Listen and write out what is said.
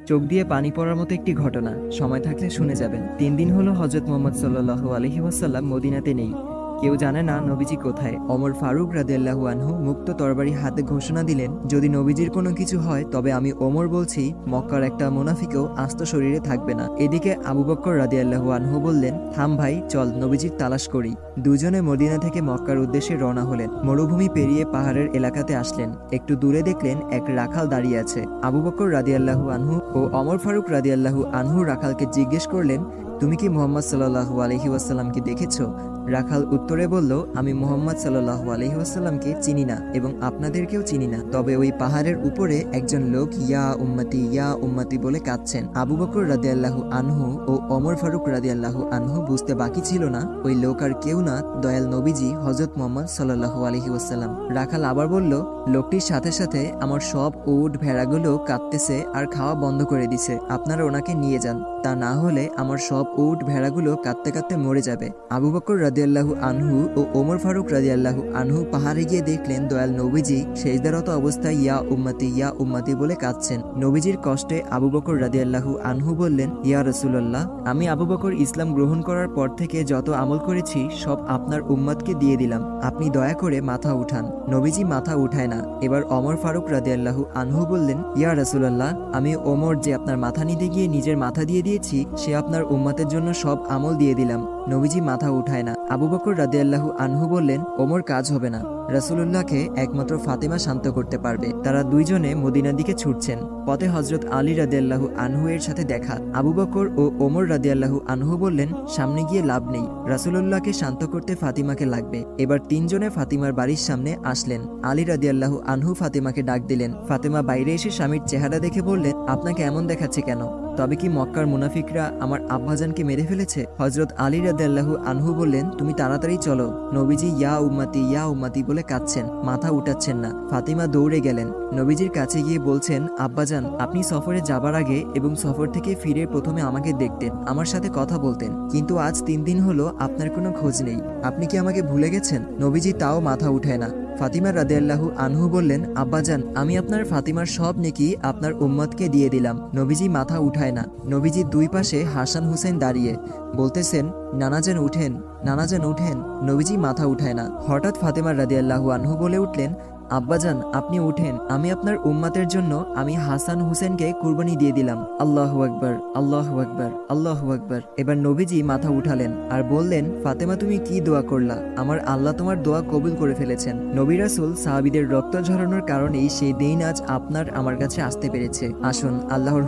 চোখ দিয়ে পানি পড়ার মতো একটি ঘটনা, সময় থাকলে শুনে যাবেন। 3 দিন হলো হযরত মুহাম্মদ সাল্লাল্লাহু আলাইহি ওয়াসাল্লাম মদিনাতে নেই। কেউ জানে না নবীজি কোথায়। ওমর ফারুক রাদিয়াল্লাহু আনহু মুক্ত তরবারি হাতে ঘোষণা দিলেন, যদি নবীজির কোনো কিছু হয় তবে আমি ওমর বলছি, মক্কার একটা মুনাফিকও আস্ত শরীরে থাকবে না। এদিকে আবু বকর রাদিয়াল্লাহু আনহু বললেন, থাম ভাই, চল নবীজির তালাশ করি। দুজনে মদিনা থেকে মক্কার উদ্দেশ্যে রওনা হলেন। মরুভূমি পেরিয়ে পাহাড়ের এলাকাতে আসলেন। একটু দূরে দেখলেন এক রাখাল দাঁড়িয়ে আছে। আবু বকর রাদিয়াল্লাহু আনহু ও ওমর ফারুক রাদিয়াল্লাহু আনহু রাখালকে জিজ্ঞেস করলেন, তুমি কি মুহাম্মদ সাল্লাল্লাহু আলাইহি ওয়াসাল্লামকে দেখেছো? রাখাল উত্তরে বলল, আমি মুহাম্মদ সাল্লাল্লাহু আলাইহি ওয়াসাল্লামকে চিনি না এবং আপনাদেরকেও চিনি না, তবে ওই পাহাড়ের উপরে একজন লোক ইয়া উম্মতি বলে কাঁদছেন। আবু বকর রাদিয়াল্লাহু আনহু ও ওমর ফারুক রাদিয়াল্লাহু আনহু বুঝতে বাকি ছিল না ওই লোক আর কেউ না, দয়াল নবীজি হযরত মুহাম্মদ সাল্লাল্লাহু আলাইহি ওয়াসাল্লাম। রাখাল আবার বলল, লোকটির সাথে সাথে আমার সব উট ভেড়াগুলো কাঁদতেছে আর খাওয়া বন্ধ করে দিছে, আপনারা ওনাকে নিয়ে যান, তা না হলে আমার সব উট ভেড়াগুলো কাঁদতে কাঁদতে মরে যাবে। আবু বকর রাদিয়াল্লাহু আনহু ও ওমর ফারুক রাদিয়াল্লাহু আনহু পাহাড়ে গিয়ে দেখলেন দয়াল নবীজি সেজদারত অবস্থায় ইয়া উম্মতি বলে কাঁদছেন। নবীজির কষ্টে আবু বকর রাদিয়াল্লাহু আনহু বললেন, ইয়া রাসূলুল্লাহ, আমি আবু বকর ইসলাম গ্রহণ করার পর থেকে যত আমল করেছি সব আপনার উম্মতকে দিয়ে দিলাম, আপনি দয়া করে মাথা উঠান। নবীজি মাথা উঠায় না। এবার ওমর ফারুক রাদিয়াল্লাহু আনহু বললেন, ইয়া রাসূলুল্লাহ, আমি ওমর যে আপনার মাথা নিতে গিয়ে নিজের মাথা দিয়ে দিয়েছি, সে আপনার উম্মতের জন্য সব আমল দিয়ে দিলাম। নবীজি মাথা উঠায় না। আবু বকর রাদিয়াল্লাহু আনহু বললেন, ওমর কাজ হবে না, রাসূলুল্লাহকে একমাত্র ফাতেমা শান্ত করতে পারবে। তারা দুইজনে মদিনার দিকে ছুটছেন। পথে হযরত আলী রাদিয়াল্লাহু আনহু এর সাথে দেখা। আবু বকর ও ওমর রাদিয়াল্লাহু আনহু বললেন, সামনে গিয়ে লাভ নেই, রাসূলুল্লাহকে শান্ত করতে ফাতিমাকে লাগবে। এবার তিনজনে ফাতিমার বাড়ির সামনে আসলেন। আলী রাদিয়াল্লাহু আনহু ফাতিমাকে ডাক দিলেন। ফাতেমা বাইরে এসে স্বামীর চেহারা দেখে বললেন, আপনাকে এমন দেখাচ্ছে কেন? তবে কি মক্কার মুনাফিকরা আমার আব্বাজানকে মেরে ফেলেছে? হযরত আলী রাদিয়াল্লাহু আনহু বললেন, তুমি তাড়াতাড়ি চলো, নবীজি ইয়া উম্মতি বলে কাঁদছেন, মাথা উঠাচ্ছেন না। ফাতিমা দৌড়ে গেলেন। নবীজির কাছে গিয়ে বলছেন, আব্বাজান, আপনি সফরে যাবার আগে এবং সফর থেকে ফিরে প্রথমে আমাকে দেখতেন, আমার সাথে কথা বলতেন, কিন্তু আজ 3 দিন হলো আপনার কোনো খোঁজ নেই, আপনি কি আমাকে ভুলে গেছেন? নবীজি তাও মাথা উঠায় না। ফাতিমা রাদিয়াল্লাহু আনহু বললেন, আব্বাজান, আমি আপনার ফাতিমার সব নেকি আপনার উম্মতকে দিয়ে দিলাম। নবীজি মাথা উঠায় না। নবীজির দুই পাশে হাসান হুসেন দাঁড়িয়ে বলতেছেন, নানাজান উঠেন, নানাজান উঠেন। নবীজি মাথা উঠায় না। হঠাৎ ফাতিমা রাদিয়াল্লাহু আনহু বলে উঠলেন, আব্বাজান, আপনি উঠেন, আমি আপনার উম্মতের জন্য আমি হাসান হুসেনকে কুরবানি দিয়ে দিলাম। আল্লাহু আকবার, আল্লাহু আকবার, আল্লাহু আকবার। এবার নবীজি মাথা উঠালেন আর বললেন, ফাতেমা, তুমি কি দোয়া করলা? আমার আল্লাহ তোমার দোয়া কবুল করে ফেলেছেন। নবী রাসূল সাহাবীদের রক্ত ঝরানোর কারণেই সেই দিন আজ আপনার আমার কাছে আসতে পেরেছে। আসুন আল্লাহর